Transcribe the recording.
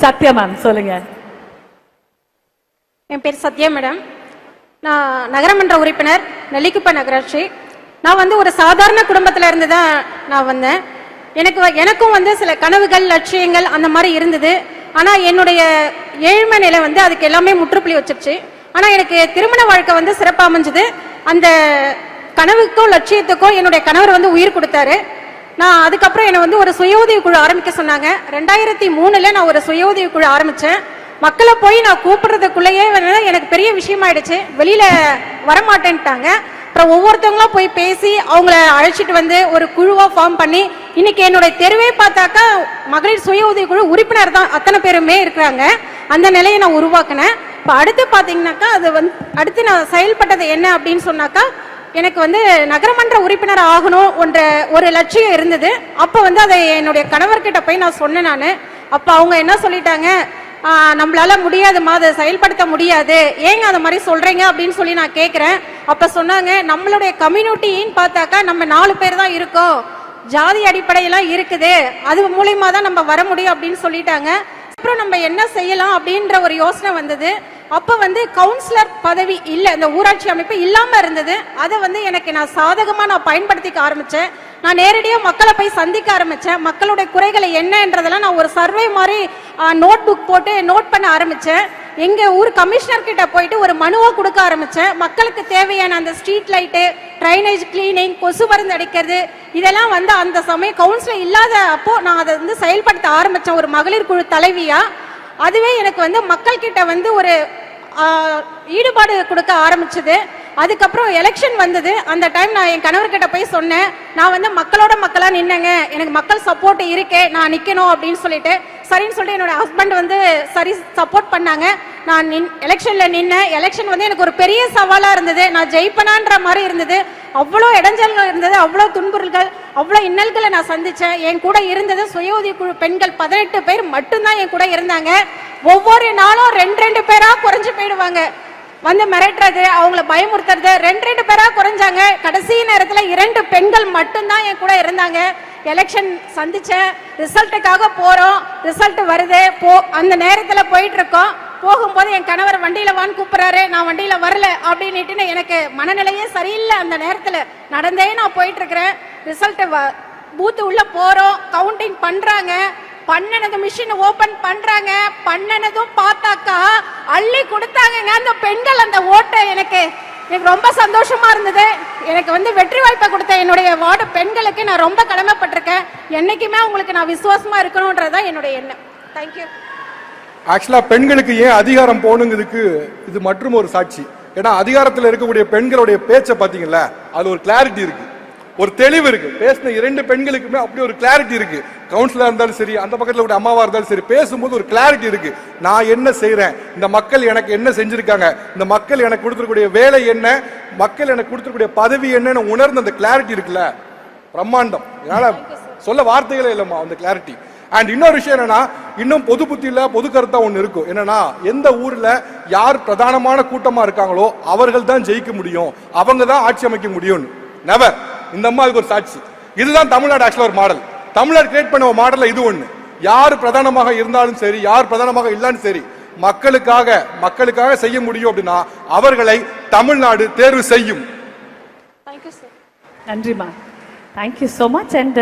Sathya ma'am சொல்லுங்க. என் பேர் Sathya madam. நான் நகரமன்ற உறுப்பினர், நெல்லிக்குப்பம் நகராட்சி. நான் வந்து ஒரு சாதாரண குடும்பத்தில் இருந்து தான் நான் வந்தேன். எனக்கும் வந்து சில கனவுகள், லட்சியங்கள் அந்த மாதிரி இருந்தது. ஆனால் என்னுடைய ஏழ்மை நிலை வந்து அதுக்கு எல்லாமே முற்றுப்புள்ளி வச்சிருச்சு. ஆனால் எனக்கு திருமண வாழ்க்கை வந்து சிறப்பாக அமைஞ்சது. அந்த கனவுக்கும் லட்சியத்துக்கும் என்னுடைய கணவர் வந்து உயிர் கொடுத்தாரு. நான் அதுக்கப்புறம் என்னை வந்து ஒரு சுய உதவி குழு ஆரம்பிக்க சொன்னாங்க. 2003 நான் ஒரு சுய உதவி குழு ஆரம்பித்தேன். மக்களை போய் நான் கூப்பிடுறதுக்குள்ளேயே எனக்கு பெரிய விஷயமாயிடுச்சு. வெளியில் வரமாட்டேன்ட்டாங்க. அப்புறம் ஒவ்வொருத்தவங்களா போய் பேசி அவங்கள அழைச்சிட்டு வந்து ஒரு குழுவாக ஃபார்ம் பண்ணி இன்னைக்கு என்னுடைய தெருவே பார்த்தாக்கா மகளிர் சுய உதவி குழு உறுப்பினர் தான் அத்தனை பேருமே இருக்கிறாங்க. அந்த நிலையை நான் உருவாக்கினேன். இப்போ அடுத்து பார்த்தீங்கன்னாக்கா அது வந்து அடுத்து நான் செயல்பட்டது என்ன அப்படின்னு சொன்னாக்கா எனக்கு வந்து நகரமன்ற உறுப்பினர் ஆகணும் ஒரு லட்சியம் இருந்தது. அப்போ வந்து அதை என்னுடைய கணவர்கிட்ட போய் நான் சொன்னேன். நான் அப்போ அவங்க என்ன சொல்லிட்டாங்க, நம்மளால முடியாதுமா, அதை செயல்படுத்த முடியாது, ஏங்க அந்த மாதிரி சொல்றீங்க அப்படின்னு சொல்லி நான் கேட்குறேன். அப்போ சொன்னாங்க, நம்மளுடைய கம்யூனிட்டின்னு பார்த்தாக்கா நம்ம 4 பேர் தான் இருக்கோம், ஜாதி அடிப்படையெல்லாம் இருக்குது, அது மூலியமா தான் நம்ம வர முடியும் அப்படின்னு சொல்லிட்டாங்க. அப்புறம் நம்ம என்ன செய்யலாம் அப்படின்ற ஒரு யோசனை வந்தது. அப்போ வந்து கவுன்சிலர் பதவி இல்லை, இந்த ஊராட்சி அமைப்பு இல்லாமல் இருந்தது. அதை வந்து நான் சாதகமாக நான் பயன்படுத்திக்க ஆரம்பித்தேன். நான் நேரடியாக மக்களை போய் சந்திக்க ஆரம்பித்தேன். மக்களுடைய குறைகளை என்னன்றதெல்லாம் நான் ஒரு சர்வே மாதிரி நோட் புக் போட்டு நோட் பண்ண ஆரம்பித்தேன். எங்கள் ஊர் கமிஷனர் கிட்ட போயிட்டு ஒரு மனுவை கொடுக்க ஆரம்பித்தேன். மக்களுக்கு தேவையான அந்த ஸ்ட்ரீட் லைட்டு, ட்ரைனேஜ் கிளீனிங், கொசு மருந்து அடிக்கிறது, இதெல்லாம் வந்து அந்த சமயம் கவுன்சிலர் இல்லாத அப்போ நான் அதை வந்து செயல்படுத்த ஆரம்பித்தேன் ஒரு மகளிர் குழு தலைவியாக. அதுவே எனக்கு வந்து மக்கள் கிட்ட வந்து ஒரு ஈடுபாடு கொடுக்க ஆரம்பிச்சது. அதுக்கப்புறம் எலெக்ஷன் வந்தது. அந்த டைம் நான் என் கணவர்கிட்ட போய் சொன்னேன், நான் வந்து மக்களோட மக்களாக நின்னேங்க, எனக்கு மக்கள் சப்போர்ட் இருக்கே, நான் நிற்கணும் அப்படின்னு சொல்லிட்டு சரின்னு சொல்லிட்டு என்னோட ஹஸ்பண்ட் வந்து சரி சப்போர்ட் பண்ணாங்க. நான் எலெக்ஷனில் நின்னேன். எலெக்ஷன் வந்து எனக்கு ஒரு பெரிய சவாலாக இருந்தது. நான் ஜெயிப்பனான்ற மாதிரி இருந்தது. அவ்வளோ இடைஞ்சல்கள் இருந்தது, அவ்வளோ துன்புறுகள், அவ்வளோ இன்னல்களை நான் சந்தித்தேன். என் கூட இருந்தது சுய உதவி குழு பெண்கள் 18 பேர் மட்டும்தான் என் கூட இருந்தாங்க. ஒவ்வொரு நாளும் 2 பேராக குறைஞ்சு போயிடுவாங்க. வந்து மிரட்டுறது, அவங்கள பயமுறுத்துறது, 2 பேராக குறைஞ்சாங்க. கடைசி நேரத்தில் 2 பெண்கள் மட்டும்தான் என் கூட இருந்தாங்க. எலெக்ஷன் சந்திச்சேன். ரிசல்ட்டுக்காக போகிறோம், ரிசல்ட் வருது. அந்த நேரத்தில் போயிட்டு இருக்கோம். போகும்போது என் கணவர் வண்டியில் வான்னு கூப்பிட்றாரு. நான் வண்டியில் வரல அப்படின்ட்டு எனக்கு மனநிலையே சரியில்லை. அந்த நேரத்தில் நடந்தே நான் போயிட்டு இருக்கிறேன். ரிசல்ட்டு பூத்து உள்ள போகிறோம், கவுண்டிங் பண்ணுறாங்க. பண்ணனது மிஷின் ஓபன் பண்றாங்க. பண்ணனதும் பார்த்தாக்கா அள்ளி கொடுத்தாங்க அந்த பெண்கள் அந்த ஓட்டை. எனக்கு ரொம்ப சந்தோஷமா இருந்தது. எனக்கு வந்து வெற்றி வாய்ப்பை கொடுத்த என்னுடைய வார்டு பெண்களுக்கு நான் ரொம்ப கடமைப்பட்டிருக்கேன். என்னைக்குமே உங்களுக்கு நான் விசுவாசமா இருக்கணும்ன்றதான் என்னுடைய எண்ணம். தேங்க்யூ. ஆக்சுவலா பெண்களுக்கு ஏன் அதிகாரம் போகணுங்கிறதுக்கு இது மற்றும் ஒரு சாட்சி. ஏன்னா அதிகாரத்தில் இருக்கக்கூடிய பெண்களுடைய பேச்சை பார்த்தீங்களா, அது ஒரு கிளாரிட்டி இருக்கு, ஒரு தெளிவு இருக்கு. பேசின 2 பெண்களுக்குமே அப்படி ஒரு கிளாரிட்டி இருக்கு. கவுன்சிலரா இருந்தாலும் சரி, அந்த பக்கத்தில் கூட அம்மாவா இருந்தாலும் சரி, பேசும்போது ஒரு கிளாரிட்டி இருக்கு. நான் என்ன செய்யறேன், இந்த மக்கள் எனக்கு என்ன செஞ்சிருக்காங்க, இந்த மக்கள் எனக்கு கொடுத்துருக்கூடிய வேலை என்ன, மக்கள் எனக்கு கொடுத்துருக்கூடிய பதவி என்னன்னு உணர்ந்த அந்த கிளாரிட்டி இருக்குல்ல, பிரம்மாண்டம். அதனால சொல்ல வார்த்தைகளே இல்லம்மா அந்த கிளாரிட்டி. அண்ட் இன்னொரு விஷயம் என்னன்னா, இன்னும் பொது புத்தியில பொது கருத்தா ஒண்ணு இருக்கும். என்னன்னா, எந்த ஊர்ல யார் பிரதானமான கூட்டமா இருக்காங்களோ அவர்கள் தான் ஜெயிக்க முடியும், அவங்க தான் ஆட்சி அமைக்க முடியும். நெவர். இந்த அம்மா அதுக்கு ஒரு சாட்சி. இதுதான் தமிழ்நாடு ஆக்சுவலா ஒரு மாடல். தமிழ்நாடு கிரியேட் பண்ண மாடல்ல இது ஒண்ணு. யார் பிரதானமாக இருந்தாலும் சரி, யார் பிரதானமாக இல்லாலும் சரி, மக்களுக்காக செய்ய முடியும் அப்படின்னா அவர்களை தமிழ்நாடு தேர்வு செய்யும். நன்றிமா. Thank you so much. And